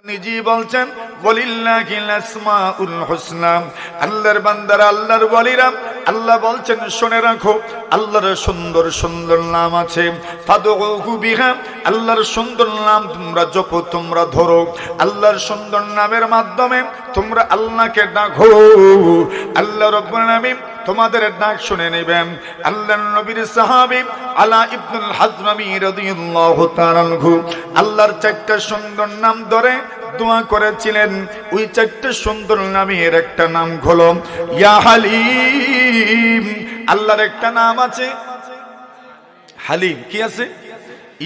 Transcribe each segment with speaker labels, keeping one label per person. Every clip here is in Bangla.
Speaker 1: নিজে বলছেন ওয়ালিল্লাহিল আসমাউল হুসনা, আল্লাহর বান্দারা আল্লাহর ওয়ালিরা আল্লাহ বলছেন শুনে রাখো আল্লাহর সুন্দর সুন্দর নাম আছে, ফাদউহু বিহা, আল্লাহর সুন্দর নাম তোমরা জপো, তোমরা ধরো, আল্লাহর সুন্দর নামের মাধ্যমে তোমরা আল্লাহকে ডাকো, আল্লাহ রাব্বুল আলামিন তোমাদের ডাক শুনে নেবেন। আল্লাহর নবীর সাহাবী আলা ইবনুল হাজরামি রাদিয়াল্লাহু তাআলা আনহু আল্লাহর চারটা সুন্দর নাম ধরে দোয়া করেছিলেন। ওই চারটা সুন্দর নামের একটা নাম হলো ইয়া হালিম। আল্লাহর একটা নাম আছে হালিম। কি আছে?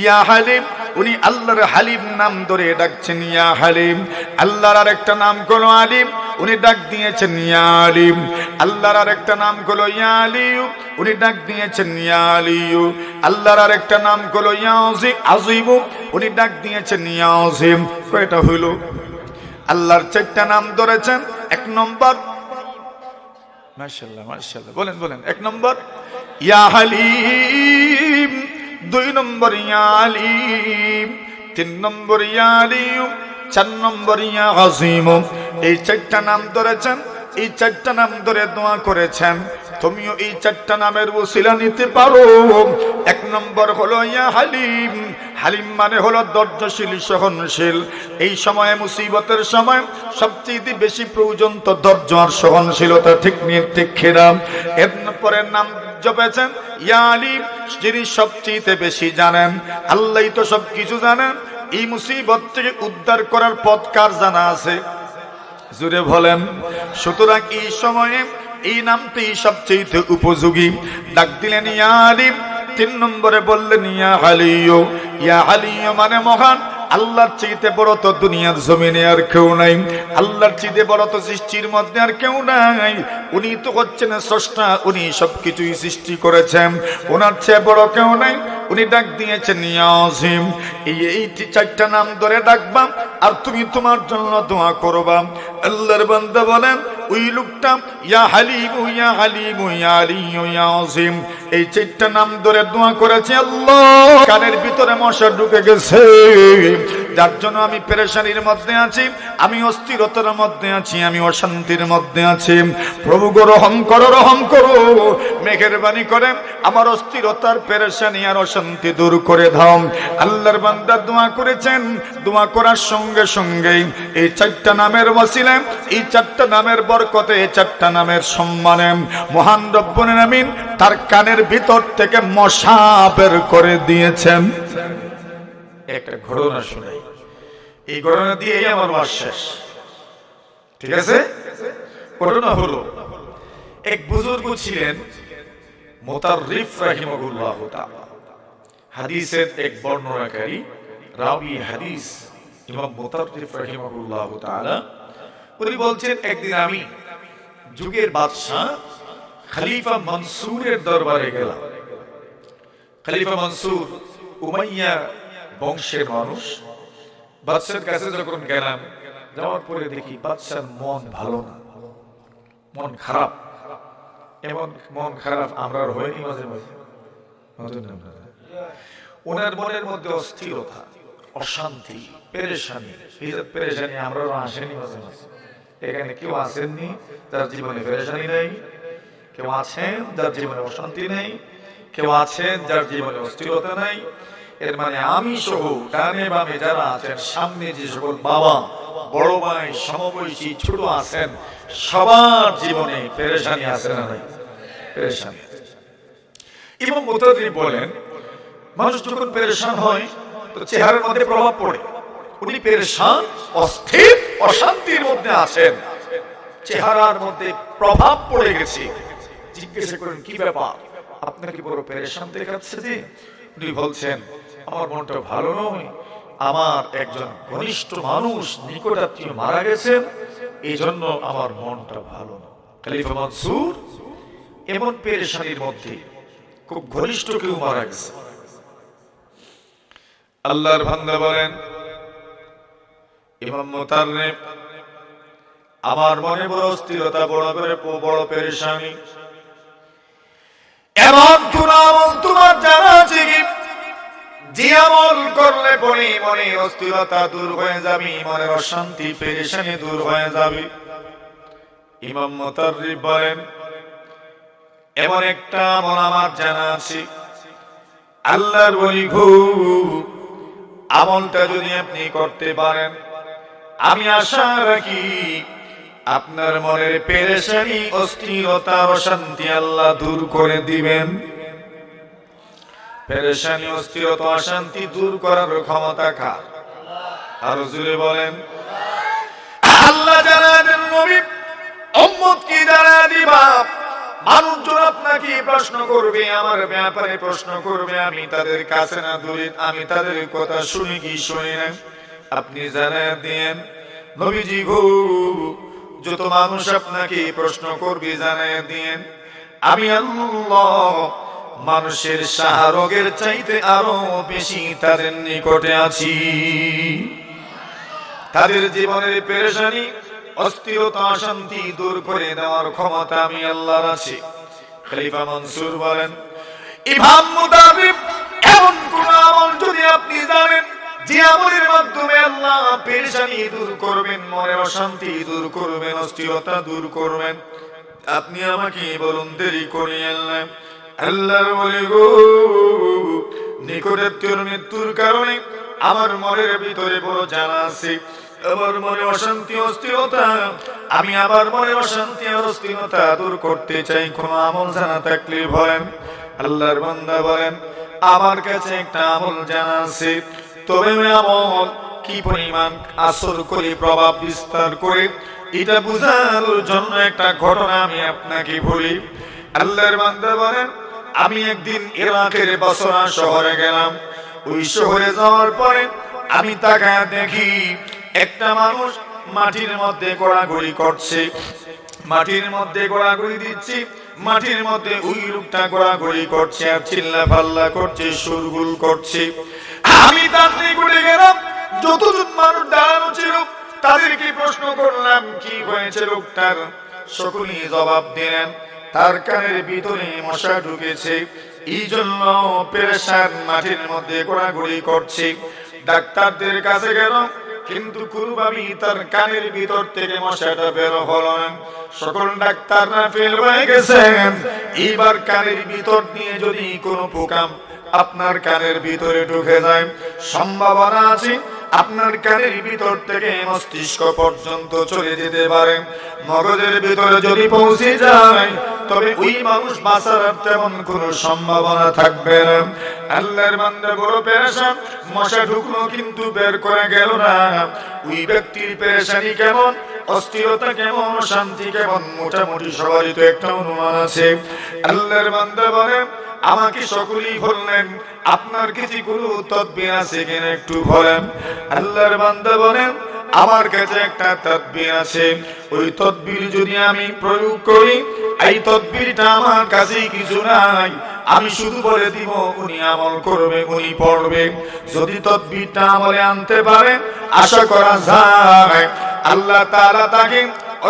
Speaker 1: ইয়া হালিম। উনি আল্লাহর হালিম নাম ধরে ডাকছেন ইয়া হালিম। আল্লাহর আরেকটা নাম হলো আলিম, উনি ডাক দিয়েছেন ইয়া আলিম। আল্লাহর আরেকটা নাম হলো ইয়া আলিয়ু, উনি ডাক দিয়েছেন ইয়া আলিয়ু। আল্লাহর আরেকটা নাম হলো ইয়া আজিম, উনি ডাক দিয়েছেন ইয়া আজিম। কয়টা হইল? আল্লাহর চারটা নাম ধরেছেন। এক নম্বর, মাশাআল্লাহ মাশাআল্লাহ, বলেন বলেন, এক নম্বর ইয়া হালিম, দুই নম্বর ইয়া আলিম, তিন নম্বর ইয়া আলিয়ু, চার নম্বর ইয়া আজিম। এই চারটা নাম ধরেছেন, এই চারটা নাম ধরে দোয়া করেছেন। তুমিও এই চারটা নামের ওসিলা নিতে পারো। এক নম্বর হলো ইয়া হালিম। হালিম মানে হলো ধৈর্যশীল, সহনশীল। এই সময়ে মুসিবতের সময় সবচেয়ে বেশি প্রয়োজন তো ধৈর্য আর সহনশীলতা। ঠিক ঠিক খেরাম। এরপরে নাম জপেছেন ইয়া আলিম, যিনি সবচেয়ে বেশি জানেন। আল্লাহই তো সবকিছু জানেন। এই মুসিবত থেকে উদ্ধার করার পথ কার জানা আছে? জুড়ে বলেন। সুতরাং এই সময়ে এই নামটি সবচেয়ে উপযোগী। ডাক দিলেন ইয়া আলিম। তিন নম্বরে বললেন ইয়া আলিয়ু। ইয়া আলিয়ু মানে মহান। আল্লাহর চাইতে বড় তো দুনিয়ার জমিনে আর কেউ নাই। আল্লাহর চাইতে বড় তো সৃষ্টির মধ্যে আর কেউ নাই। উনি তো হচ্ছেন স্রষ্টা, উনি সবকিছুই সৃষ্টি করেছেন, ওনার চেয়ে বড় কেউ নাই। উনি ডাক দিয়েছেন ইয়া আজিম। এই চারটা নাম ধরে ডাকবা আর তুমি তোমার জন্য দোয়া করবা। আল্লাহর বান্দা বলেন ওই লোকটা ইয়া হালিম ইয়া হালিম ইয়া আলিয়ু ইয়া আজিম এই চারটা নাম ধরে দোয়া করেছে। আল্লাহ কানের ভিতরে মশা ঢুকে গেছে, যার জন্য আমি পেরেশানির মধ্যে আছি, আমি অস্থিরতার মধ্যে আছি, আমি অশান্তির মধ্যে আছি। প্রভু গো রহম করো, রহম করো, মেহেরবানি করে আমার অস্থিরতার পেরেশানি আর অশান্তি দূর করে দাও। আল্লাহর বান্দা দোয়া করেছেন। দোয়া করার সঙ্গে সঙ্গে এই চারটা নামের ওসিলায়, এই চারটা নামের বরকতে, এই চারটা নামের সম্মানে মহান রব্বুল আমিন তার কানের ভিতর থেকে মশা বের করে দিয়েছেন। একটা ঘটনা শুনাই, এই ঘটনা দিয়ে আমার ওয়াজ শেষ। ঠিক আছে? ঘটনা হলো এক বুজুর্গ ছিলেন মুতাররিফ রাহিমাহুল্লাহ তাআলা, হাদিসের এক বর্ণনাকারী রাবি হাদিস ইমাম মুতাররিফ রাহিমাহুল্লাহ তাআলা। উনি বলছেন একদিন আমি যুগের বাদশাহ খলিফা মনসুরের দরবারে গেলাম। খলিফা মনসুর উমাইয়া বংশের মানুষ। বাদশার কাছে যখন গেলাম, যাওয়ার পরে দেখি বাদশার মন ভালো না, মন খারাপ। এমন মন খারাপ আমরা হয়নি মাঝে মাঝে? ওনার মনের মধ্যে অস্থিরতা, অশান্তি, পেরেশানি। এই যে পেরেশানি আমরা আসেনি মাঝে মাঝে? এখানে কেউ আসেননি যার জীবনে পেরেশানি নেই? কেউ আছেন যার জীবনে অশান্তি নেই? কেউ আছেন যার জীবনে অস্থিরতা নাই? এর মানে আমি সহ ডানে বামে যারা আছেন, সামনে যে সকল বাবা, বড় ভাই, সমবয়সী, ছোট আছেন, সবার জীবনে পেরেশানি আছে না নাই? পেরেশানি। ইমাম মুতাররিফ বলেন, মানুষ যখন পেরেশান হয় তো চেহারার মধ্যে প্রভাব পড়ে। উনি পেরেশান, অস্থির, অশান্তির মধ্যে আছেন, চেহারার মধ্যে প্রভাব পড়ে গেছে। জিজ্ঞাসা করেন কি ব্যাপার, আপনাকে বড় পেরেশান দেখাচ্ছে যে? উনি বলছেন আমার মনটা ভালো নয়, আমার একজন ঘনিষ্ঠ মানুষ, নিকটাত্মীয় মারা গেছেন, এই জন্য আমার মনটা ভালো না। খলিফা মনসুর এমন পেরেশানির মধ্যে, খুব ঘনিষ্ঠ কেউ মারা গেছে। আল্লাহর বান্দা বলেন ইমাম মুতাররিফ, আমার মনে বড় অস্থিরতা, বড় পেরেশানি। এমন তোমার জানা আছে কি যে আমল করলে পরে মনের অস্থিরতা দূর হয়ে যাবে, মনের অশান্তি পেরেশানি দূর হয়ে যাবে। ইমাম মুতাররিফ বলেন, এমন একটা আমল আমার জানা আছে, আল্লাহর ওলি গো, আমলটা যদি আপনি করতে পারেন, আমি আশা রাখি আপনার মনের পেরেশানি, অস্থিরতা, অশান্তি আল্লাহ দূর করে দিবেন। পেরেশানি, অস্থিরতা, অশান্তি দূর করার ক্ষমতা কার? আর জোরে বলেন। আল্লাহ জানা দেন, নবী উম্মত কি জানা দিবা। মানুষজন আপনাকে প্রশ্ন করবে, আমার ব্যাপারে প্রশ্ন করবে, আমি তাদের কাছে না দূরে, আমি তাদের কথা শুনি কি শুনি না, আপনি জানা দেন নবীজি গো, যত মানুষ আপনাকে প্রশ্ন করবে জানায় দিন, আমি আল্লাহ মানুষের শাহরগের চাইতে আরো বেশি তাদের নিকটে আছি। তাদের জীবনের পেরেশানি, অস্থিরতা, অশান্তি দূর করে দেওয়ার ক্ষমতা আমি আল্লাহর আছে। খলিফা মনসুর বলেন, ইমাম মুতাররিফ, এমন কোন আমল যদি আপনি জানেন যে আমলের মাধ্যমে আল্লাহ পেরেশানি দূর করবেন, মনের অশান্তি দূর করবেন, অস্থিরতা দূর করবেন, আপনি আমাকে বলুন, দেরি করিয়েন না। আল্লাহর ওলি গো, নিকটাত্মীয়র মৃত্যুর কারণে আমার মনের ভিতরে বড় জ্বালা আছে, আমার মনে অশান্তি, অস্থিরতা, আমি আমার মনে অশান্তি আর অস্থিরতা দূর করতে চাই, কোন আমল জানা থাকলে বলেন। আল্লাহর বান্দা বলেন, আমার কাছে একটা আমল জানা আছে, তবে আমল কি পরিমাণ আসর করে, প্রভাব বিস্তার করে, এটা বোঝার জন্য একটা ঘটনা আমি আপনাকে বলি। আল্লাহর বান্দা বলেন, আমি একদিন ইরাকের বসরা শহরে গেলাম। ওই শহরে যাওয়ার পরে আমি তাকায় দেখি একটা মানুষ মাটির মধ্যে গোড়াগড়ি করছে, মাটির মধ্যে গোড়াগড়ি দিচ্ছি, মাটির মধ্যে ওই লোকটা গোড়াগড়ি করছে আর চিল্লা পাল্লা করছে, সুরগুল করছে। আমি তার নিকটে গেলাম, যতজন মানুষ দাঁড়ানো ছিল তাদেরকে প্রশ্ন করলাম কি হয়েছে লোকটার। সকলেই জবাব দিলেন, তার কানের ভিতরে মশা ঢুকেছে, এই জন্য পেরেশান, মাটির মধ্যে গোড়াগড়ি করছে। ডাক্তারদের কাছে গেল, কিন্তু কোনোভাবে তার কানের ভিতর থেকে মশাটা বের হলো না। সকল ডাক্তাররা ফেল হয়ে গেছেন। এইবার কানের ভিতর দিয়ে যদি কোনো পোকা আপনার কানের ভিতরে ঢুকে যায়, সম্ভাবনা আছে আপনার কানের ভিতর থেকে মস্তিষ্ক পর্যন্ত চলে যেতে পারে। মগজের ভিতরে যদি পৌঁছে যায়, তবে ওই মানুষ বাঁচার তেমন কোনো সম্ভাবনা থাকবে না। আল্লাহর বান্দা বড় পেরেশান, মশা ঢুকলো কিন্তু বের করে গেল না। ওই ব্যক্তির পেরেশানি কেমন, অস্থিরতা কেমন, শান্তি কেমন, মোটামুটি সবারই তো একটা অনুমান আছে। আল্লাহর বান্দা বলেন, আমাকে সকলেই বললেন, আপনার কিছু কোনো তদবির আছে কিনা একটু বলেন। আল্লাহর বান্দা বলেন, আমার কাছে একটা তদবির আছে, ওই তদবির যদি আমি প্রয়োগ করি, এই তদবিরটা আমার কাছে কিছু নাই, আমি শুধু বলে দিব, উনি আমল করবে, উনি পড়বে। যদি তদবিরটা আমলে আনতে পারে, আশা করা যায় আল্লাহ তাআলা তাকে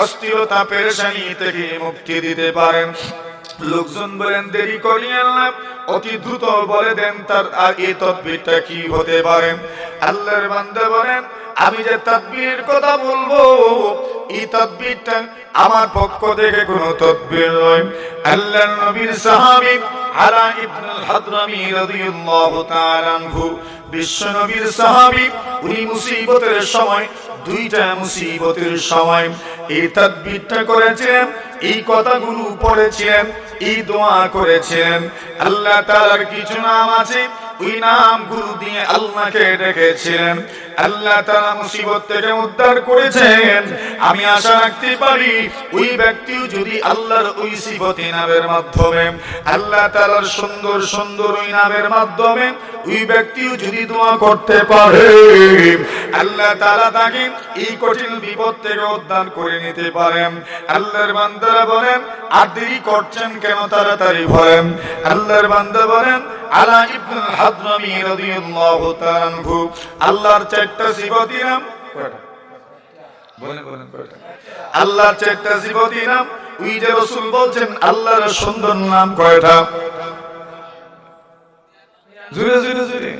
Speaker 1: অস্থিরতা, পেরেশানি থেকে মুক্তি দিতে পারেন। লোকজন বলেন, দেরি করিয়েন না, অতি দ্রুত বলে দেন তার এই তদবিরটা কি হতে পারে। আল্লাহর বান্দা বলেন, আমি যে তাদবীরের কথা বলবো, এই তাদবীরটা আমার পক্ষ থেকে কোনো তদবীর নয়। আল্লাহর নবীর সাহাবী আলা ইবনুল হাদরামী রাদিয়াল্লাহু তাআলা আনহু, বিশ্ব নবীর সাহাবী, উনি মুসিবতের সময়, দুইটা মুসিবতের সময় এই তাদবীরটা করেছিলেন, এই কথাগুলো পড়েছিলেন, এই দোয়া করেছিলেন। আল্লাহ তাআলার কিছু নাম আছে, ওই নামগুলো দিয়ে আল্লাহকে ডেকেছিলেন। আল্লাহ তাআলা মুসিবত থেকে উদ্ধার করেছেন। আমি আশা রাখতে পারি, ওই ব্যক্তিও যদি আল্লাহর ওই সিফতি নামের মাধ্যমে, আল্লাহ তাআলার সুন্দর সুন্দর ওই নামের মাধ্যমে ওই ব্যক্তিও যদি দোয়া করতে পারে, আল্লাহ তাআলা তাকে এই কঠিন বিপদ থেকে উদ্ধার করে নিতে পারেন। আল্লাহর বান্দারা বলেন, আর দেরি করছেন কেন, তাড়াতাড়ি বলেন। আল্লাহর বান্দা বলেন, আলা ইবনুল হাদরামী রাদিয়াল্লাহু তাআলা আনহু, আল্লাহর চারটা সিফাতি নাম কয়টা? বলেন বলেন কয়টা? আল্লাহর চারটা সিফাতি নাম, ওই যে রাসূল বলছেন আল্লাহর সুন্দর নাম কয়টা? জোরে জোরে জোরে।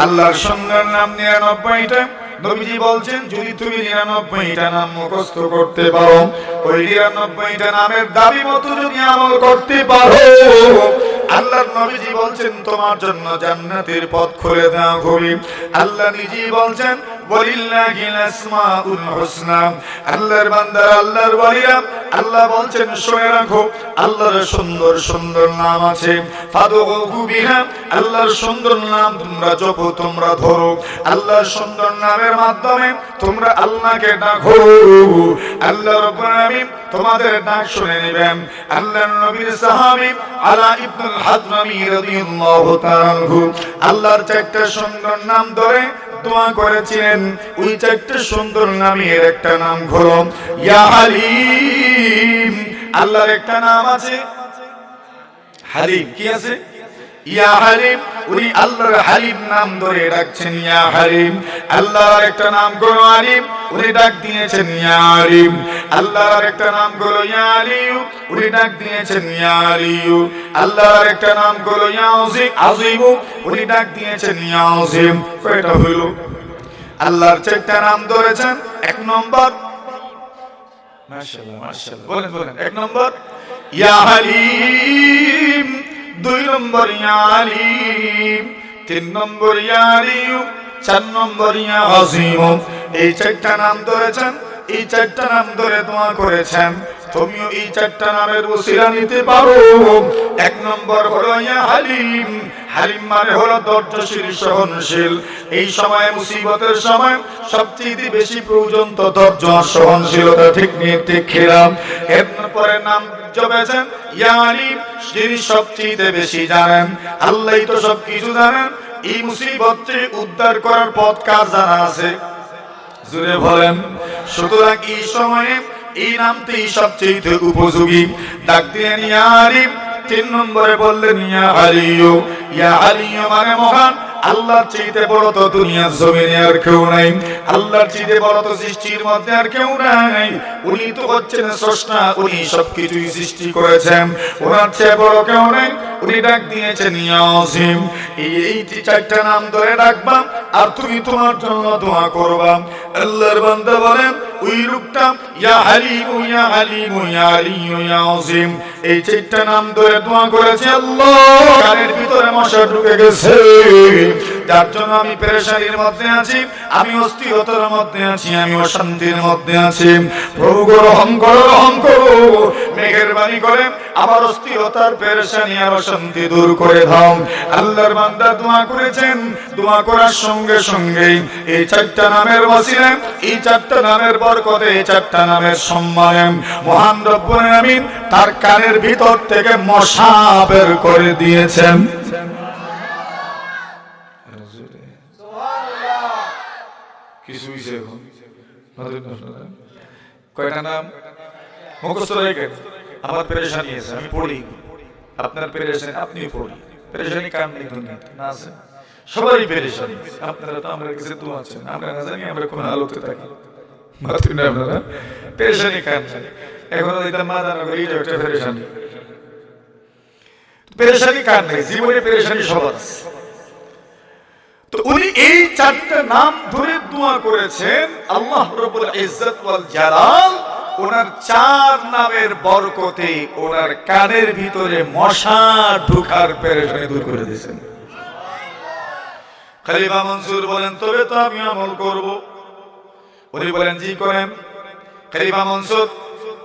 Speaker 1: আল্লাহর সুন্দর নাম 99টা। নবীজি বলছেন যদি তুমি 99টা নাম মুখস্থ করতে পারো, ওই 99টা নামের দাবি মতো যদি আমল করতে পারো, আল্লাহর নবীজি বলছেন তোমার জন্য জান্নাতের পথ খুলে দেওয়া হবে। আল্লাহ নিজেই বলছেন ওয়ালিল্লাহিল আসমাউল হুসনা। আল্লাহর বান্দারা, আল্লাহর ওয়ালিরা, আল্লাহ বলছেন শুনে রাখো আল্লাহর সুন্দর সুন্দর নাম আছে, ফাদউহু বিহা। আল্লাহর সুন্দর নাম তোমরা জপো, তোমরা ধরো। আল্লাহর সুন্দর নামের মাধ্যমে তোমরা আল্লাহকে ডাকো, আল্লাহ রাব্বুল আলামিন তোমাদের ডাক শুনে নেবেন। আল্লাহর নবীর সাহাবী আলা ইবনুল হাদরামী রাদিয়াল্লাহু তাআলা আনহু আল্লাহর চারটা সুন্দর নাম ধরে দোয়া করেছিলেন। ওই চারটা সুন্দর নামের একটা নাম হলো ইয়া হালিম। আল্লাহর একটা নাম আছে হালিম। কি আছে? ইয়া হালিম। উনি আল্লাহর হালিম নাম ধরে ডাকছেন ইয়া হালিম। আল্লাহর একটা নাম হলো আলিম, উনি ডাক দিয়েছেন ইয়া আলিম। আল্লাহর একটা নাম হলো ইয়া আলিয়ু, উনি ডাক দিয়েছেন ইয়া আলিয়ু। আল্লাহর একটা নাম হলো ইয়া আযীম, উনি ডাক দিয়েছেন ইয়া আযীম। কয়টা হলো? আল্লাহর চারটা নাম ধরেছেন। এক নম্বর, মাশাআল্লাহ মাশাআল্লাহ, বলেন বলেন। এক নম্বর ইয়া হালিম, দুই নম্বর ইয়া আলিম, তিন নম্বর ইয়া আলিয়ু, চার নম্বর ইয়া আযীম। এই চারটা নাম ধরেছেন, এই চারটা নাম ধরে দোয়া করেছেন। তুমিও এই চারটা নামের ওসিলা নিতে পারো। এক নম্বর হলো ইয়া হালিম। হালিম মানে হলো ধৈর্যশীল, সহনশীল। এই সময় মুসিবতের সময় সবচেয়ে বেশি প্রয়োজন তো ধৈর্য আর সহনশীলতা। ঠিক নিয়ে ঠিক খেলাম। এরপরে নাম জপেছেন ইয়া আলিম, যিনি সবচেয়ে বেশি জানেন। আল্লাহই তো সবকিছু জানেন। এই মুসিবত থেকে উদ্ধার করার পথ কার জানা আছে? জোরে বলেন। সুতরাং এই সময়ে এই নামটি সবচেয়ে উপযোগী। ডাক দিয়ে ইয়া আলিম। তিন নম্বরে বললেন ইয়া আলিয়ু। ইয়া আলিয়ু মানে মহান। আল্লাহর চাইতে বড় তো দুনিয়ার জমিনে আর কেউ নাই। আল্লাহর চাইতে বড় তো সৃষ্টির মধ্যে আর কেউ নাই। উনি তো হচ্ছেন স্রষ্টা, উনি সবকিছুই সৃষ্টি করেছেন। ওনার চেয়ে বড় কেউ নাই। উনি ডাক দিয়েছেন ইয়া আযীম। এই চারটা নাম ধরে ডাকবা আর তুমি তোমার জন্য দোয়া করবা। আল্লাহর বান্দা বলেন ওই লোকটা ইয়া হালিম ইয়া হালিম ইয়া আলিয়ু ইয়া আযীম এই চারটা নাম ধরে দোয়া করেছে। আল্লাহ কানের ভিতরে মশা ঢুকে গেছে, যার জন্য আমি পেরেশানির মধ্যে আছি, আমি অস্থিরতার মধ্যে আছি, আমি অশান্তির মধ্যে আছি। প্রভু গো রহম করো, রহম করো, মেহেরবানি করে আমার অস্থিরতার, পেরেশানি আর অশান্তি দূর করে দাও। আল্লাহর বান্দা দোয়া করেছেন। দোয়া করার সঙ্গে সঙ্গে এই চারটা নামের ওসিলায়, এই চারটা নামের বরকতে, এই চারটা নামের সম্মানে মহান রব্বুল আমিন তার কানের ভিতর থেকে মশা বের করে দিয়েছেন। কয়টা নাম মুখস্থ রেখেন। আমার পেরেশানি আছে, আমি পড়ি। আপনার পেরেশানি আপনি পড়ি। পেরেশানি কার নেই দুনিয়াতে? না আছে, সবারই পেরেশানি। আপনারা তো আমরা কাছে দোয়া আছেন, আমরা না জানি আমরা কোন হালতে থাকি। মাথুন না আপনারা, পেরেশানি কার নেই? এখন এটা মাদানা করি, এটা একটা পেরেশানি। পেরেশানি কার নেই? জীবনে পেরেশানি সবার আছে। তো উনি এই চারটা নাম ধরে দোয়া করেছেন। আল্লাহ রাব্বুল ইজ্জত ওয়াল জালাল ওনার চার নামের বরকতে ওনার কানের ভিতরে মশা ঢোকার পেরেশানি দূর করে দিয়েছেন। খলিফা মনসুর বলেন তবে তো আমি আমল করব। উনি বলেন জি করেন। খলিফা মনসুর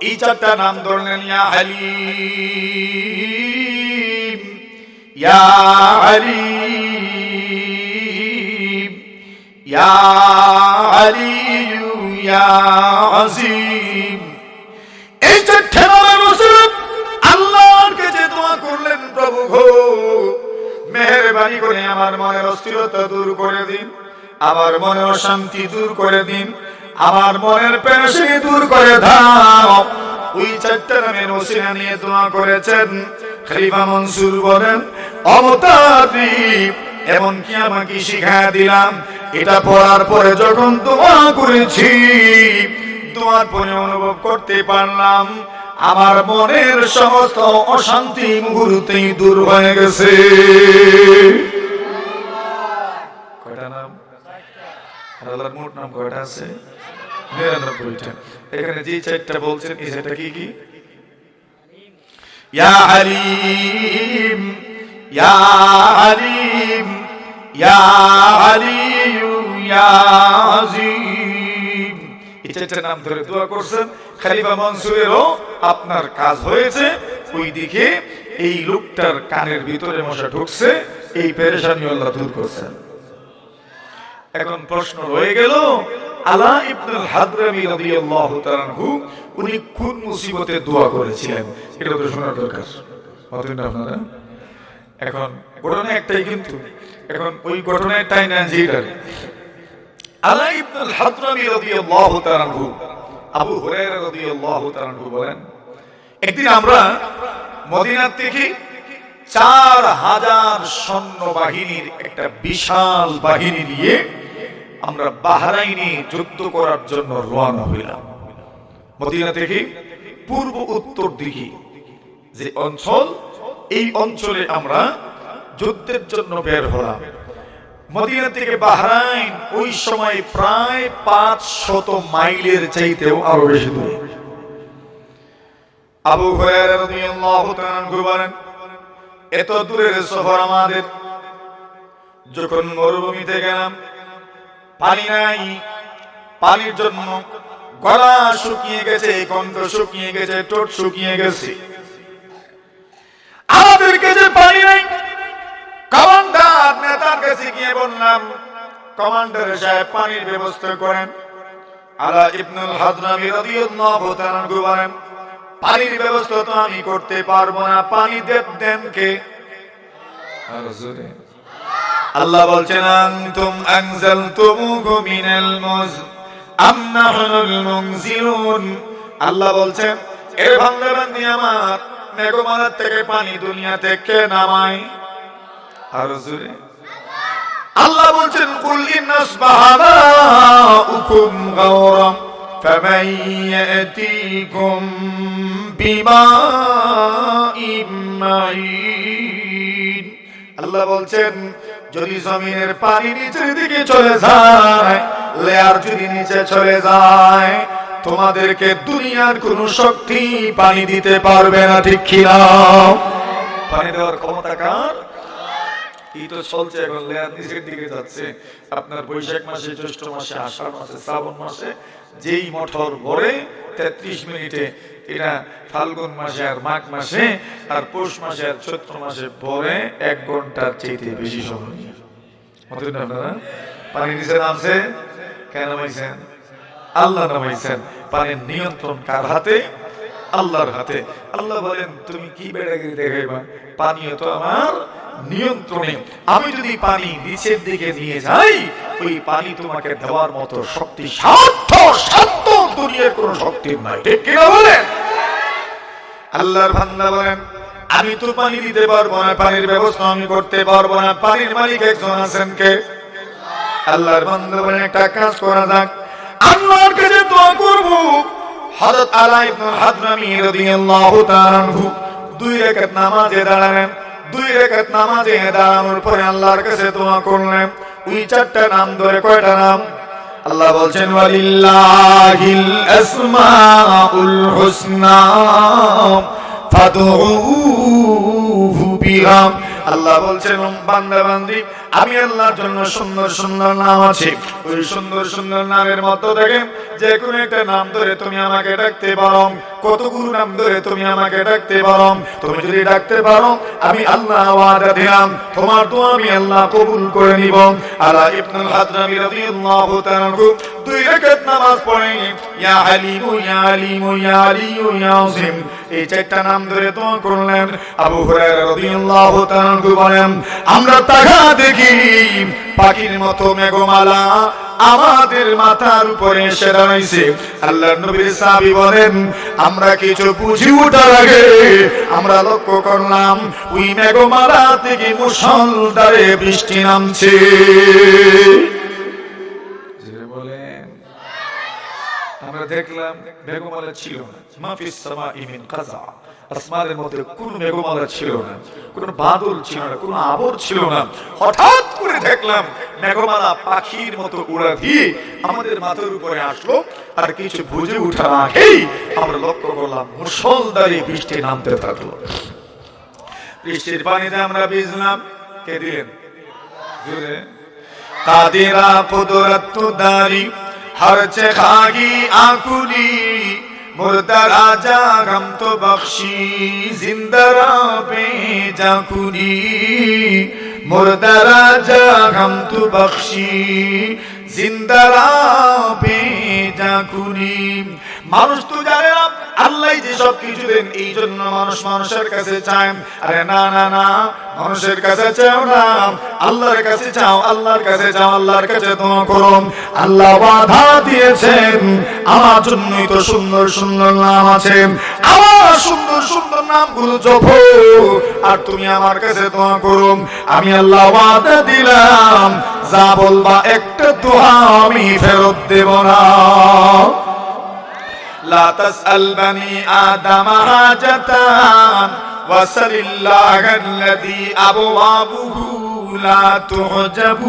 Speaker 1: এই চারটা নাম ধরলেন ইয়া হালিম, ইয়া আলিম, ইয়া আলিয়ু, ইয়া আযীম। এই চারটা নামের ওসিলায় আল্লাহর কাছে দোয়া করলেন, প্রভু গো মেহেরবানি করে আমার মনের অস্থিরতা দূর করে দিন, আমার মনের অশান্তি দূর করে দিন, আমার মনের পেরেশানি দূর করে দাও। ওই চারটা নামের ওসিলা নিয়ে দোয়া করেছেন। খলিফা মনসুর বলেন অমতারিব, এমনকি আমাকে শিখায়া দিলাম। এটা পড়ার পরে যখন দোয়া করেছি, দোয়ার পরে অনুভব করতে পারলাম আমার মনের সমস্ত অশান্তি মুহূর্তেই দূর হয়ে গেছে। আল্লাহর মোট নাম কয়টা আছে? 99টা। এখানে যে চারটা বলছেন এই চারটা কি কি? ইয়া আলিম, ইয়া আলিম, ইয়া আলিয়ু, ইয়া আযীম। এই চারটা নাম ধরে দোয়া করছেন। খলিফা মনসুরেরও আপনার কাজ হয়েছে। ওই দিকে এই লোকটার কানের ভিতরে মশা ঢুকছে, এই পেরেশানি আল্লাহ দূর করছেন। এখন প্রশ্ন রয়ে গেল, আলা ইবনুল হাদরামী রাদিয়াল্লাহু তাআলা আনহু উনি কোন মুসিবতে দোয়া করেছিলেন এটা তো শোনার দরকার। হতেন না আপনারা? এখন ঘটনা একটাই, কিন্তু এখন ওই ঘটনায় টাই না জিটারে। আলা ইবনুল হাদরামী রাদিয়াল্লাহু তাআলা আনহু, আবু হুরায়রা রাদিয়াল্লাহু তাআলা আনহু বলেন, একদিন আমরা মদিনা থেকে 4000 সৈন্যবাহিনীর একটা বিশাল বাহিনী নিয়ে আমরা বাহরাইনে যুদ্ধ করার জন্য রওনা হইলাম। মদিনা থেকে পূর্ব উত্তর দিকে যে অঞ্চল, এই অঞ্চলে আমরা যুদ্ধের জন্য বের হলাম। মদিনা থেকে বাহরাইন ওই সময় প্রায় 500 মাইলের চাইতেও আরো বেশি দূরে। আবু হুরায়রা রাদিয়াল্লাহু তাআলা আনহু বলেন, এত দূরের সফর আমাদের। যখন মরুভূমিতে গেলাম, পানি নাই, পানির জন্য গলা শুকিয়ে গেছে, কণ্ঠ শুকিয়ে গেছে, ঠোঁট শুকিয়ে গেছে। আমাদের কাছে পানি নাই। কমান্ডার নেতার কাছে গিয়ে বললাম, কমান্ডার সাহেব পানির ব্যবস্থা করেন। আলা ইবনুল হাদরামী রাদিয়াল্লাহু তাআলা আনহু বলেন, পানির ব্যবস্থা তো আমি করতে পারবো না, পানি দেন কে? আল্লাহ বলছেন, আনতুম আনজালতুমুহু মিনাল মুজ আম নাহনুল মুনজিলুন। আল্লাহ বলছেন, এ বান্দা বান্দি আমার, মেঘমালা থেকে পানি দুনিয়াতে কে নামায়? আর জোরে আল্লাহ বলছেন, কুল ইন্নাসবাহাউকুম গাওরাম ফামান ইয়াতিকুম বিমাইম মাইন। আল্লাহ বলছেন, যদি জমিনের পানি নিচের দিকে চলে যায়, লেয়ার যদি নিচে চলে যায়, তোমাদেরকে দুনিয়ার কোন শক্তি পানি দিতে পারবে না, ঠিক কি না? পানি দেওয়ার ক্ষমতা কার? এই তো চলছে এখন, লেয়ার নিচের দিকে যাচ্ছে। আপনার বৈশাখ মাসে, জ্যৈষ্ঠ মাসে, আষাঢ় মাসে, শ্রাবণ মাসে যেই মোটর ভরে 33 মিনিটে, এটা ফাল্গুন মাসে আর মাঘ মাসে আর পৌষ মাসে আর চৈত্র মাসে ভরে 1 ঘন্টার চাইতে বেশি সময়। আপনারা পানি নিচে নামছে, কেন নামাইছেন? আল্লাহ নামাইছেন। পানির নিয়ন্ত্রণ কার হাতে? আল্লাহর হাতে। আল্লাহ বলেন, তুমি কি বেড়াগিরি দেখাইবা? পানিও তো আমার নিয়ন্ত্রণে। আমি যদি পানি নিচের দিকে নিয়ে যাই, ওই পানি তোমাকে দেওয়ার মতো শক্তি সাধ্য দুনিয়ার কোন শক্তি নাই, ঠিক কিনা বলেন? আল্লাহর বান্দা বলেন, আমি তো পানি দিতে পারবো না, পানির ব্যবস্থা আমি করতে পারবো না। পানির মালিক একজন আছেন কে? আল্লাহর বান্দা বলেন, একটা কাজ করা যাক, আল্লাহর কাছে দোয়া করব। হযরত আলা ইবনুল হাদরামী রাদিয়াল্লাহু তাআলা আনহু 2 রাকাত নামাজে দাঁড়ালেন। 2 রাকাত নামাজে দাঁড়ানোর পরে আল্লাহর কাছে দোয়া করলেন। ওই 4টা নাম ধরে, কয়টা নাম? আল্লাহ বলছেন, ওয়ালিল্লাহিল আসমাউল হুসনা ফাদউহু বিহা। আল্লাহ বলছেন, বান্দা বান্দি, আমি আল্লাহর জন্য সুন্দর সুন্দর নাম আছে। ওই সুন্দর সুন্দর নামের মধ্যে থেকে যে কোনো একটা নাম ধরে তুমি আমাকে ডাকতে পারো। কতগুলো নাম ধরে তুমি আমাকে ডাকতে পারো। তুমি যদি ডাকতে পারো, আমি আল্লাহ ওয়াদা দিলাম, তোমার দোয়া আমি আল্লাহ কবুল করে নিব। আলা ইবনুল হাদরামী রাদিয়াল্লাহু তাআলা 2 রাকাত নামাজ পড়ে ইয়া আলিমু ইয়া আলিমু ইয়া আলিয়ু ইয়া আযীম এই 4টা নাম ধরে দোয়া করলেন। আবু হুরায়রা রাদিয়াল্লাহু তাআলা বলেন, আমরা তাকা দেখি পাখির মতো মেঘমালা আমাদের মাথার উপরে এসে দাঁড়াইছে। আল্লাহর নবীর সাহাবী বলেন, আমরা কিছু বুঝি ওঠার আগে আমরা লক্ষ্য করলাম ওই মেঘমালা থেকে মুষলধারে বৃষ্টি নামছে। বলেন আমরা দেখলাম মেঘমালা ছিল না, মাফিস সামাই মিন কাযা, আসমানের মধ্যে কোনো মেঘমালা ছিল না, কোনো বাদল ছিল না, কোনো আবর ছিল না। হঠাৎ করে দেখলাম মেঘমালা পাখির মতো উড়া দিয়ে আমাদের মাথার উপরে আসলো, আর কিছু বুঝে ওঠার আগেই আমরা লক্ষ্য করলাম মুষলধারে বৃষ্টি নামতে থাকলো। বৃষ্টির পানিতে আমরা ভিজলাম। কে দিলেন? কাদেরা কুদরত দারি हरचे खागी आकुली मुर्दा राजा गम तो बख्शी जिंदरा पे जाकुली मुर्दा राजा गम तो बख्शी जिंदरा पे जाकुली। মানুষ তো জানে না আল্লাহ যে সব কিছু দেন, এই জন্য মানুষ মানুষের কাছে চায়। আরে না না না, মানুষের কাছে চাও না, আল্লাহর কাছে চাও, আল্লাহর কাছে চাও, আল্লাহর কাছে দোয়া করো। আল্লাহ ওয়াদা দিয়েছেন আমার জন্যই তো সুন্দর সুন্দর নাম আছে, আমার সুন্দর সুন্দর নামগুলো জপো আর তুমি আমার কাছে দোয়া করো। আমি আল্লাহ ওয়াদা দিলাম যা বলবা একটা দোয়া আমি ফেরত দেব না। لا تسأل بني آدم حاجة وسل الله الذي أبوابه لا تعجب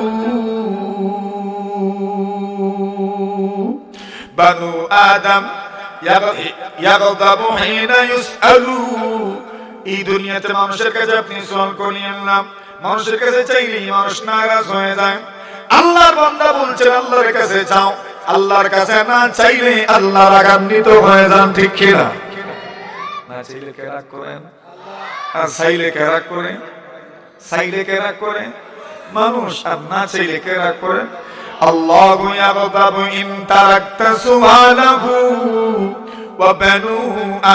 Speaker 1: بنو آدم يغضب حين يسألوا। এই দুনিয়াতে মানুষের কাছে আপনি সওয়াল করিয়েন না, মানুষের কাছে চাইলেই মানুষ নারাজ হয়ে যায়। আল্লাহর বান্দা বলছেন আল্লাহর কাছে চাও, আল্লাহর কাছে না চাইলে আল্লাহ রাগান্বিত হয়ে যান। ঠিক কি না? না চাইলে কে রাগ করেন, আর চাইলে কে রাগ করে? চাইলে কে রাগ করে? মানুষ। আর না চাইলে কে রাগ করে? আল্লাহু ইয়াগদাবু ইন তারাকতা সুবহানাহু ওয়া বানু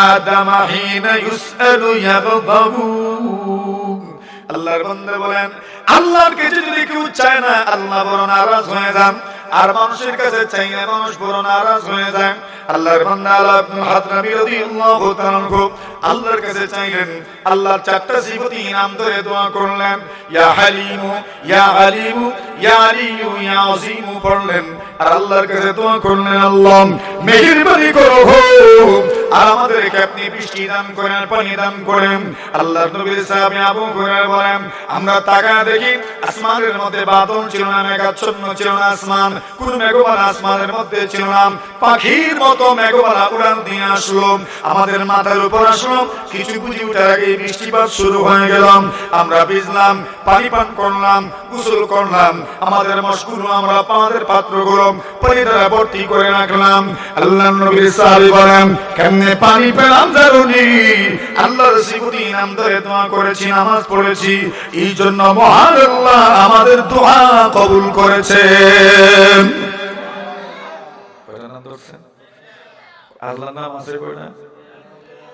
Speaker 1: আদম হিনা ইউসআলু ইয়াগদাবু। আল্লাহর বান্দা বলেন আল্লাহর কাছে যদি কেউ চায় না আল্লাহ বড় নারাজ হয়ে যান, আর মানুষের কাছে চাইলে মানুষ বড় নারাজ হয়ে যায়। আল্লাহর বান্দা আলা ইবনে হাদরামি রাদিয়াল্লাহু তাআলা আনহু আল্লাহর কাছে চাইলেন, আল্লাহর চারটা সিফাতি নাম ধরে দোয়া করলেন। ইয়া হালিমু ইয়া আলিমু ইয়া আলিয়ু ইয়া আযীমু পড়লেন, আর আল্লাহর কাছে দোয়া করলেন আল্লাহ মেহেরবানি করো আর আমাদেরকে আপনি বৃষ্টি দান করেন, পানি দান করেন। আল্লাহর নবী সাহাবী আবু হুরায়রা বলেন আমরা তাকায় দেখি আসমানের মধ্যে বাদল ছিল না, মেঘাচ্ছন্ন ছিল না আসমান, কোন মেঘমালা আসমানের মধ্যে ছিল না। পাখির মতো মেঘমালা উড়ান দিয়ে আসলো, আমাদের মাথার উপর আসলো। কিছু বুঝি উঠার আগে বৃষ্টিপাত শুরু হয়ে গেল, আমরা ভিজলাম, পানি পান করলাম, গোসল করলাম, আমাদের মশগুলো আমরা আমাদের পাত্রগুলো পানি দ্বারা ভর্তি করে রাখলাম। আল্লাহর নবী সাহাবী বলেন কেমনে পানি পেলাম জানুনি? আল্লাহর সিফাতি নাম ধরে দোয়া করেছি, নামাজ পড়েছি, এই জন্য মহান আল্লাহ আমাদের দোয়া কবুল করেছেন। কয়টা নাম ধরছেন? আল্লাহর নাম আছে কয়টা?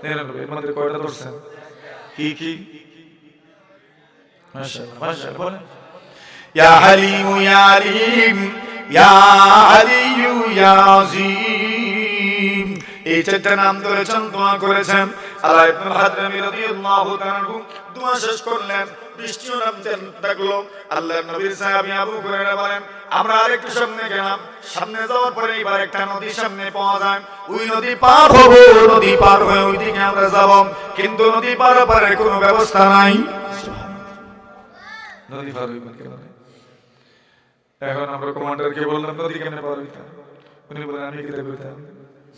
Speaker 1: 99 এর মধ্যে কয়টা ধরছেন? কি কি? মাশাআল্লাহ মাশাআল্লাহ বলেন ইয়া হালিম ইয়া আলিম ইয়া আলিয়ু ইয়া আযীম। এই চারটা নাম ধরেছেন, দোয়া করেছেন। আলা ইবনে হাদরামি রাদিয়াল্লাহু তাআলা আনহু দোয়া শেষ করলেন, বৃষ্টিও নামতে লাগলো। আল্লাহর নবীর সাহাবী আবু হুরায়রা বলেন আমরা আরেকটু সামনে গেলাম, সামনে যাওয়ার পরে এবার একটা নদী সামনে পাওয়া যায়, ওই নদী পার হব, নদী পার হয়ে ওইদিকে আমরা যাব, কিন্তু নদী পারাপারের কোনো ব্যবস্থা নাই। নদী পার হইবেন কেমনে? এখন আমরা কমান্ডারকে বললাম নদী কেমনে পার হইতে, উনি বলেন আমি কি দেব?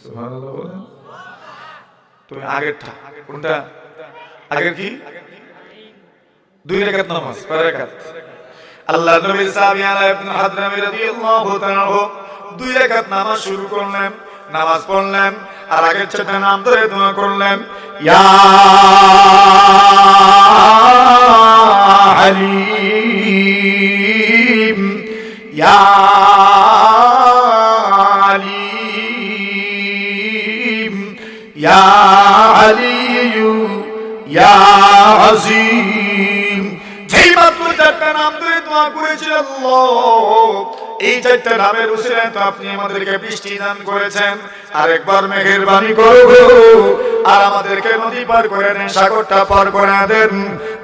Speaker 1: সুবহানাল্লাহ বলেন। তুমি আগেরটা কোনটা? আগের কি? 2 রাকাত নামাজ, কয় রাকাত? আল্লাহর নবী সাহাবী আলা ইবনে হাদরামি রাদিয়াল্লাহু তাআলা 2 রাকাত নামাজ শুরু করলেন, নামাজ পড়লেন, আর আগের চারটা নাম ধরে দোয়া করলেন ইয়া আলিম ইয়া আলিম ইয়া আলিয়ু ইয়া আযীম। যেই মাত্র চারটা নাম ধরে দোয়া করেছি আল্লাহ, এই চারটা নামের উসিলায় তো আপনি আমাদেরকে বৃষ্টি দান করেছেন, আরেকবার মেহেরবানি করো আর আমাদেরকে নদী পার করে দেন, সাগরটা পার করে দেন।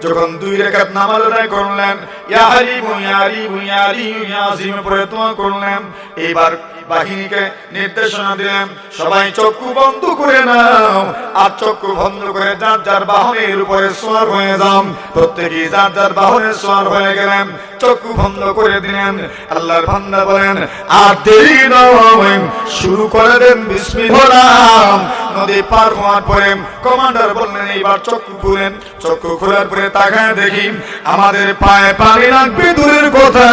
Speaker 1: যখন 2 রাকাত নামাজ আদায় করলেন, ইয়া হালিম ইয়া আলিম ইয়া আলিয়ু ইয়া আযীম পড়ে দোয়া করলেন, এইবার বাহিনীকে নির্দেশনা দিলেন, সবাই চক্ষু বন্ধ করে নাও, আর চক্ষু বন্ধ করে যার যার বাহনের উপরে সওয়ার হয়ে যাও। প্রত্যেকেই যার যার বাহনে সওয়ার হয়ে গেলেন, চক্ষু বন্ধ করে দিলেন। আল্লাহর বান্দা বলেন, আর দেরি নয়, শুরু করে দেন বিসমিল্লাহ। নদী পার হওয়ার পরে কমান্ডার বললেন, এইবার চক্ষু খুলেন। চক্ষু খোলার পরে তাকায় দেখি আমাদের পায়ে পানি লাগবে দূরের কথা,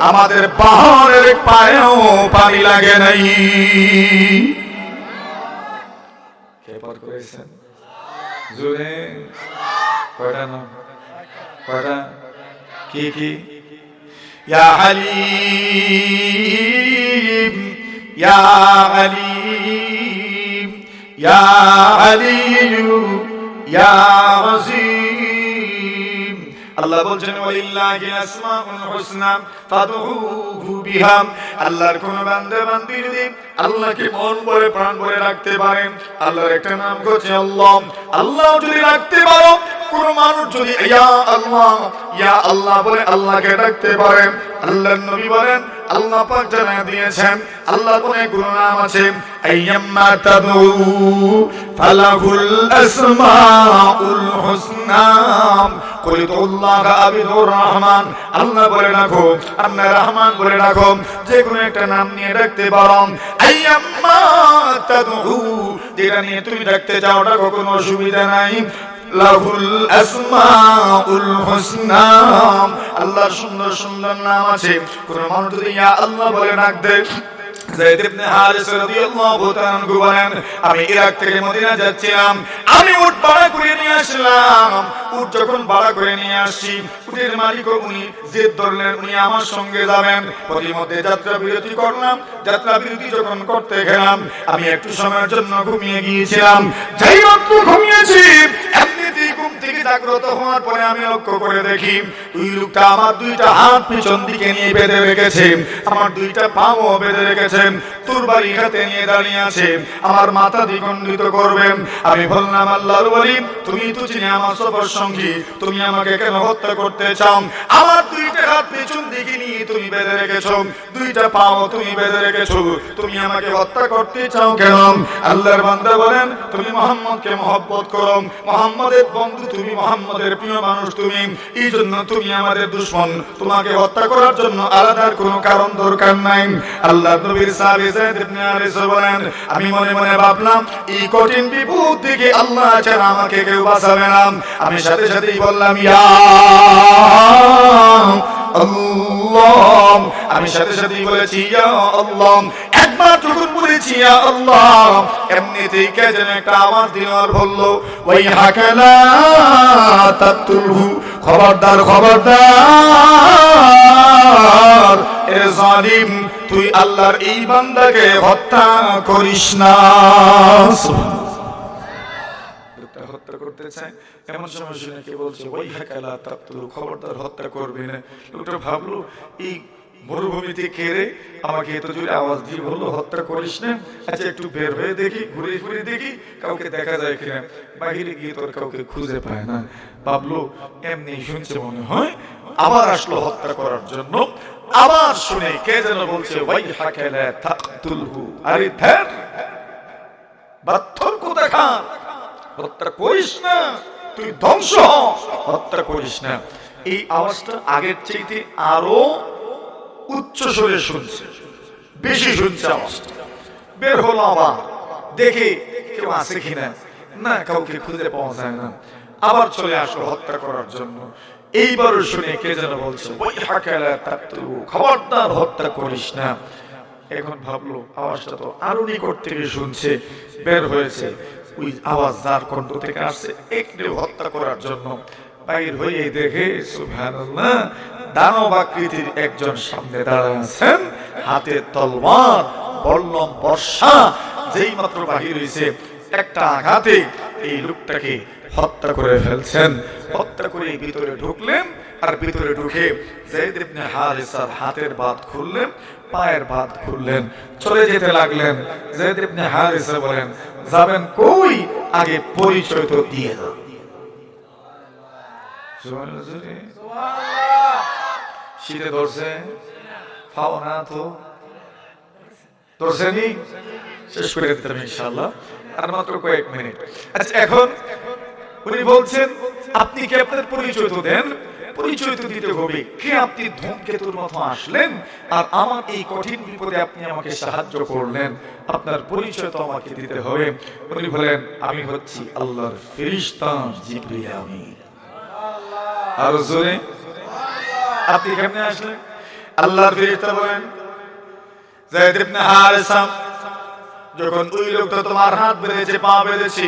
Speaker 1: আমাদের বাহনের পায়েও পানি লাগে নাই। কে পার করেছেন জোরে? কয়টা নাম? কয়টা? কি কি? ইয়া হালিম, ইয়া আলিম, ইয়া আলিয়ু, ইয়া আযীম। আল্লাহ বলছেন, ওয়ালিল্লাহিল আসমাউল হুসনা ফাদউহু বিহা। আল্লাহর কোন বান্দা বান্দি যদি আল্লাহকে মন ভরে প্রাণ ভরে রাখতে পারে, আল্লাহর একটা নাম হচ্ছে আল্লাহ, আল্লাহ যদি রাখতে পারো, কোন মানুষ যদি ইয়া আল্লাহ বলে আল্লাহকে ডাকতে পারে, আল্লাহর নবী বলেন, আল্লাহ পাক জানিয়ে দিয়েছেন আল্লাহর অনেকগুলো নাম আছে, আইয়াম্মা তাদউ ফালাহুল আসমাউল হুসনা, কুলিতুল্লাহ আবিদুর রহমান। আল্লাহ বলে রাখো, আল্লাহ রহমান বলে রাখো, যে কোনো একটা নাম নিয়ে ডাকতে পারো। আইয়াম্মা তাদউ, যেটা নিয়ে তুমি ডাকতে চাও ডাকো, কোনো অসুবিধা নাই। লাহুল আসমাউল হুসনা, আল্লাহর সুন্দর সুন্দর নাম আছে। কোন মানুষ যদি ইয়া আল্লাহ বলে ডাকতে, যায়েদ ইবনে হারিস রাদিয়াল্লাহু তাআলা আনহু বলেন, আমি ইরাক থেকে মদিনা যাচ্ছিলাম, আমি উট ভাড়া করে নিয়ে আসলাম। উট যখন ভাড়া করে নিয়ে আসছি, উটের মালিক উনি জেদ ধরলেন উনি আমার সঙ্গে যাবেন। প্রতিমধ্যে যাত্রা বিরতি করলাম। যাত্রা বিরতি যখন করতে গেলাম, আমি একটু সময়ের জন্য ঘুমিয়ে গিয়েছিলাম। যেই মাত্র ঘুমিয়েছি, এমনিতেই ঘুম থেকে জাগ্রত হওয়ার পরে আমি লক্ষ্য করে দেখি ওই লোকটা আমার দুইটা হাত পিছন দিকে নিয়ে বেঁধে রেখেছে, আমার দুইটা পাও বেঁধে রেখেছে, তুরবারি হাতে নিয়ে দাঁড়িয়ে আছে, আমার মাথা দ্বিখণ্ডিত করবেন। আমি বললাম, আল্লাহর ওলি, তুমি তো চিনি আমার সফর সঙ্গী, তুমি আমাকে কেন হত্যা করতে চাও? আমার দুইটা হাত পিছন দিকে নিয়ে তুমি বেঁধে রেখেছো, দুইটা পাও তুমি বেঁধে রেখেছো, তুমি আমাকে হত্যা করতে চাও কেন? আল্লাহর বান্দা বলেন, তুমি মুহাম্মদকে মহব্বত করো, মুহাম্মদের বন্ধু তুমি, মুহাম্মদের প্রিয় মানুষ তুমি, এই জন্য তুমি আমাদের দুশমন, তোমাকে হত্যা করার জন্য আলাদা কোনো কারণ দরকার নাই। আল্লাহর নবীর সাহাবী যায়েদ ইবনে হারিস বলেন, আমি মনে মনে ভাবলাম এই কঠিন বিপদ থেকে আল্লাহ ছাড়া আমাকে কেউ বাঁচাবে না। আমি সাথে সাথেই বললাম, ইয়া আল্লাহ, আমি সাথে সাথেই বলেছি ইয়া আল্লাহ। একবার যখন বলেছি ইয়া আল্লাহ, এমনিতেই কে যেন একটা আওয়াজ দিল আর বলল, ওয়াইহাকা লা তাকতুলহু, খবরদার খবরদার, এ জালিম, তুই আল্লাহর এই বান্দাকে হত্যা করিস না। লোকটা হত্যা করতে চায়, এমন সময় শুনে কে বলছে, ওয়াইহাকা লা তাকতুলহু, খবরদার হত্যা করবি না। লোকটা ভাবলো, এই মরুভূমিতে কেড়ে আমাকে এত জোরে আওয়াজ দিয়ে বললো হত্যা করিস না, আচ্ছা একটু বের হয়ে দেখি, ঘুরে ঘুরে দেখি কাউকে দেখা যায় কিনা। বাহিরে গিয়ে তোর কাউকে খুঁজে পায় না। ভাবলো এমনি শুনছে মনে হয়, আবার আসলো হত্যা করার জন্য। আবার শুনে কে যেন বলছে, ওয়াইহাকা লা তাকতুলহু, আরে ধ্যার, বাত্তর কোথাকার, হত্যা করিস না, তুই ধ্বংস হ, হত্যা করিস না। এই আওয়াজটা আগের চাইতে আরো উচ্চ স্বরে শুনছে, বেশি শুনছে আওয়াজটা। বের হলো, আবার দেখে কেউ আছে কিনা, না কাউকে খুঁজে পাওয়া যায় না। আবার চলে আসলো হত্যা করার জন্য। এইবারও শুনে কে যেন বলছে, ওয়াইহাকা লা তাকতুলহু, খবরদার হত্যা করিস না। এখন ভাবলো আওয়াজটা তো আরো নিকট থেকে শুনছে, বের হয়েছে, ওই আওয়াজ যার কণ্ঠ থেকে আসছে একটু হত্যা করার জন্য। বাইর হয়ে দেখে সুবহানাল্লাহ, দানব আকৃতির একজন সামনে দাঁড়ায় আছেন, হাতে তলোয়ার, বল্লম বর্ষা। যেই মাত্র বাহির হয়েছে, একটা আঘাতে এই লোকটাকে হত্যা করে ফেলছেন। হত্যা করে ভিতরে ঢুকলেন, আর ভিতরে ঢুকে যায়েদ ইবনে হারিসার হাতের বাঁধ খুললেন, পায়ের বাঁধ খুললেন, চলে যেতে লাগলেন। যায়েদ ইবনে হারিসা বলেন, যাবেন কই, আগে পরিচয় তো দিয়ে দাও। শীতে ধরছে, ফাও না তো, ধরছেনি? শেষ করে দিতাম ইনশাআল্লাহ, আর মাত্র কয়েক মিনিট। আচ্ছা, এখন উনি বলছেন আপনি কি আপনার পরিচয় তো দেন, পরিচয় তো দিতে হবে। কে আপনি ধূমকেতুর মতো আসলেন আর আমার এই কঠিন বিপদে আপনি আমাকে সাহায্য করলেন, আপনার পরিচয় তো আমাকে দিতে হবে। উনি বলেন আমি হচ্ছি আল্লাহর ফেরেশতা জিবরিল আমিন। আর জোরে আপনি কেমনে আসলেন? আল্লাহর ফেরেশতা বলেন যায়েদ ইবনে হারেসা, যখন ওই লোকটা তোমার হাত বেঁধেছে, পা বেঁধেছে,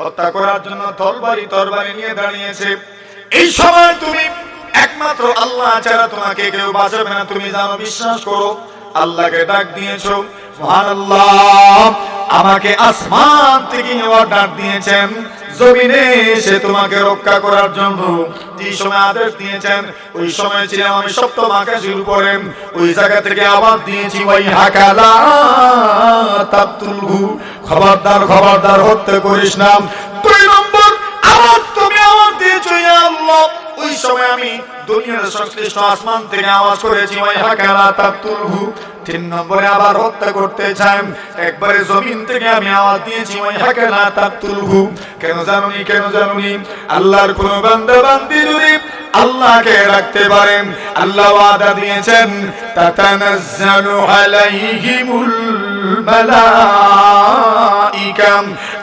Speaker 1: হত্যা করার জন্য তরবারি নিয়ে দাঁড়িয়েছে, এই সময় তুমি একমাত্র আল্লাহ ছাড়া তোমাকে কেউ বাঁচাবে না, তুমি জানো, বিশ্বাস করো। আল্লাহকে ডাক দিয়েছো, সুবহানাল্লাহ। আমাকে আসমান থেকে অর্ডার দিয়েছেন জমিনে এসে তোমাকে রক্ষা করার জন্য, যে সময় আদেশ দিয়েছেন ওই সময় ছিলাম আমি সপ্তম আকাশের উপরে। ওই জায়গা থেকে আওয়াজ দিয়েছি ওই হাকালা তাবতুলহু, খবরদার খবরদার হত্যা করিস না। 2 নম্বর আওয়াজ তুমি আওয়াজ দিয়েছো ইয়া আল্লাহ, ওই সময় আমি দুনিয়ার সংশ্লিষ্ট আসমান থেকে আওয়াজ করেছি ওই হাকালা তাবতুলহু। 3 নম্বরে আবার হত্যা করতে চান, একবারে জমিন থেকে আমি আওয়াজ দিয়েছি ওই হাকালা তাবতুলহু। কেন জানুনি? কেন জানুনি? আল্লাহর কোন বান্দা বান্দি যদি আল্লাহকে রাখতে পারেন, আল্লাহ ওয়াদা দিয়েছেন তাতানাজ্জালু আলাইহিমুল মালাইকা।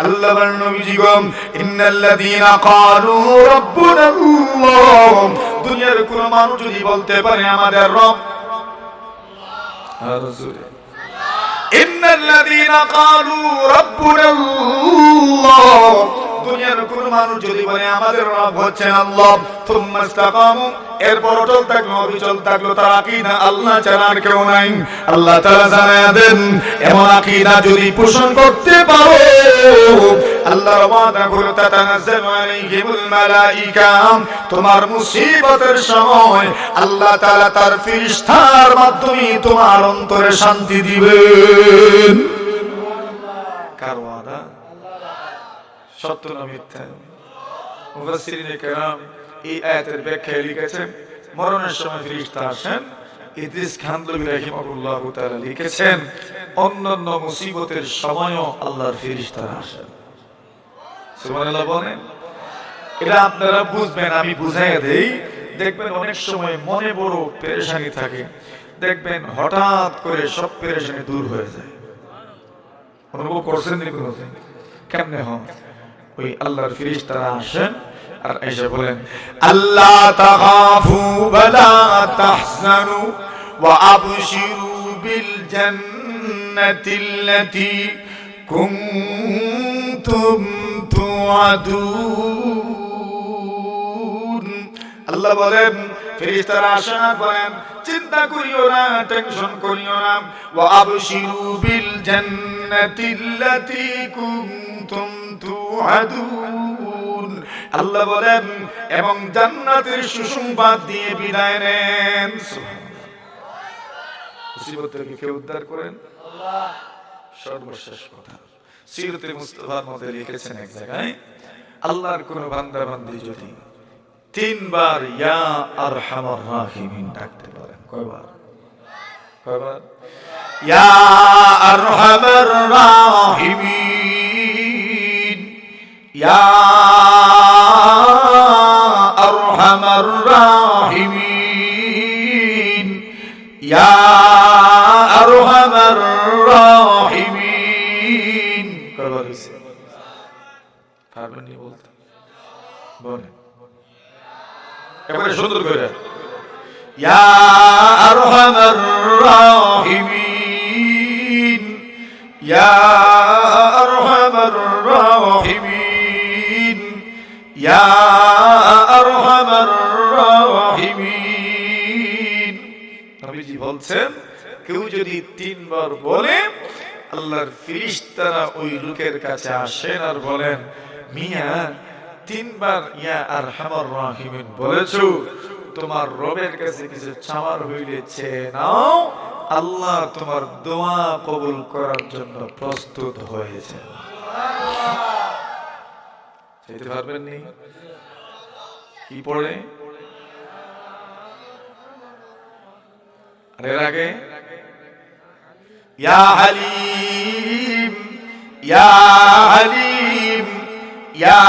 Speaker 1: আল্লাহ বলেন নবীজি গো, ইন্নাল্লাযীনা ক্বালু রাব্বুনাল্লাহ, দুনিয়ার কোন মানুষ যদি বলতে পারে আমাদের রব, ইন্নাল্লাযীনা ক্বালু রাব্বুনাল্লাহ, দুনিয়ার কোন মানুষ যদি বলে আমাদের রব হচ্ছেন আল্লাহ, থুম্মা ইসতাকামু, এরপর অটল থাকলো, অবিচল থাকলো, তার আকীদা আল্লাহ ছাড়া আর কেউ নাই, আল্লাহ তাআলা জানায়া দেন এমন আকীদা যদি পোষণ করতে পারো, আল্লাহর ওয়াদা হলো তাতানাজ্জালু আলাইহিমুল মালাইকা, তোমার মুসিবতের সময় আল্লাহ তাআলা তার ফেরেশতার মাধ্যমে তোমার অন্তরে শান্তি দিবেন। কার ওয়াদা? সত্য না মিথ্যা? মুফাসসিরিনে কেরাম এই আয়াতের ব্যাখ্যায় লিখেছেন মরণের সময় ফেরেশতা আসেন। ইদ্রিস খানদবী রাহিমাহুল্লাহু তাআলা লিখেছেন অন্যান্য মুসিবতের সময়ও আল্লাহর ফেরেশতারা আসেন। সুবহানাল্লাহ বলেন। এটা আপনারা বুঝবেন, আমি বুঝাইয়া দেই। দেখবেন অনেক সময় মনে বড় পেরেশানি থাকে, দেখবেন হঠাৎ করে সব পেরেশানি দূর হয়ে যায়। অনুভব করছেন নি কোনোদিন? কেমনে হয়? ওই আল্লাহর ফেরেশতারা আসেন আর এসে বলেন আল্লাহ তাখাফু ওয়ালা তাহজানু ওয়া আবশিরু বিল জান্নাতিল্লাতী কুনতুম তুআদুন। আল্লাহ বলেন ফেরেশতারা আসেন আর বলেন চিন্তা করিও না, টেনশন করিও না, ওয়া আবশিরু বিল জান্নাতিল্লাতী কুনতুম তুআদুন। আল্লাহ বলেন এবং জান্নাতের সুসংবাদ দিয়ে বিদায় নেন। সুবহানাল্লাহ। মুসিবত থেকে কে উদ্ধার করেন? আল্লাহ। সর্বশেষ কথা সিরাতে মুস্তাফার মধ্যে লিখেছেন এক জায়গায়, আল্লাহর কোন বান্দা বান্দি যদি 3 বার ইয়া আরহামার রাহিমিন ডাকতে পারেন, কয়বার? কয়বার? ইয়া আরহামার রাহিমিন, ইয়া আরহামার রাহিমিন, ইয়া আরহামার রাহিমিন। কয়বার হইছে? পারবেন নি বলতে? বলেন এবারে সুন্দর করে, ইয়া আরহামার রাহিমিন, ইয়া আরহামার রাহিমিন, ইয়া আরহামার রাহিমিন। নবীজি বলছেন কেউ যদি 3 বার বলে, আল্লাহর ফেরেশতারা ওই লোকের কাছে আসেন আর বলেন মিয়া 3 বার ইয়া আরহামার রাহিমিন বলেছো, তোমার রবের কাছে কিছু চাওয়ার হইলে চেয়ে নাও, আল্লাহ তোমার দোয়া কবুল করার জন্য প্রস্তুত হয়েছে। চাইতে পারবেন নি? কি পড়ে? আর এর আগে ইয়া হালিম ইয়া হালিম ইয়া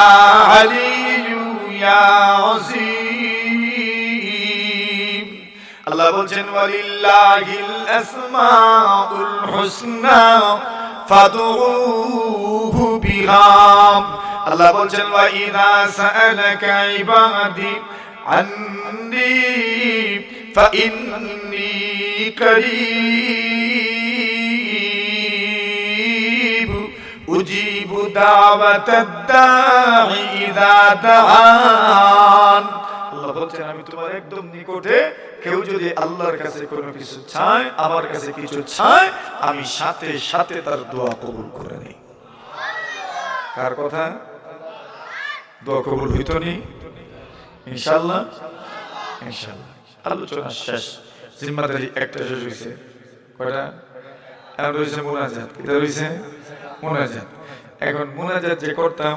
Speaker 1: আলিয়ু ইয়া আযীম। আল্লাহ বলছেন ওয়ালিল্লাহিল আসমাউল হুসনা ফাদউহু বিহা। আল্লাহ বলছেন ওয়া ইযা সাআলাকা ইবাদি আন্নী ফাইন্নী করিব উজিবু দাওয়াতাদ দাঈ ইযা দাআন। আল্লাহ বলছেন আমি তোমার একদম নিকটে, কেউ যদি আল্লাহর কাছে কোনো কিছু চায়, আমার কাছে কিছু চায়, আমি সাথে সাথে তার দোয়া কবুল করে নেই। কার কথা? দোয়া কবুল হইতো নি ইনশাআল্লাহ। ইনশাআল্লাহ আলোচনা শেষ, জিম্মাদারি একটা শেষ হইছে। কয়টা? আর রইছে মুনাজাত। এটা রইছে মুনাজাত। এখন মুনাজাত যে করতাম,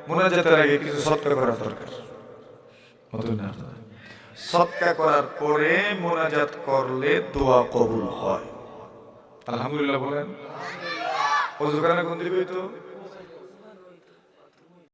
Speaker 1: মুনাজাতের আগে কিছু সদকা করা দরকার। সদকা করার পরে মুনাজাত করলে দোয়া কবুল হয়। আলহামদুলিল্লাহ বলেন। ওযু কানা কোন দিবে তো?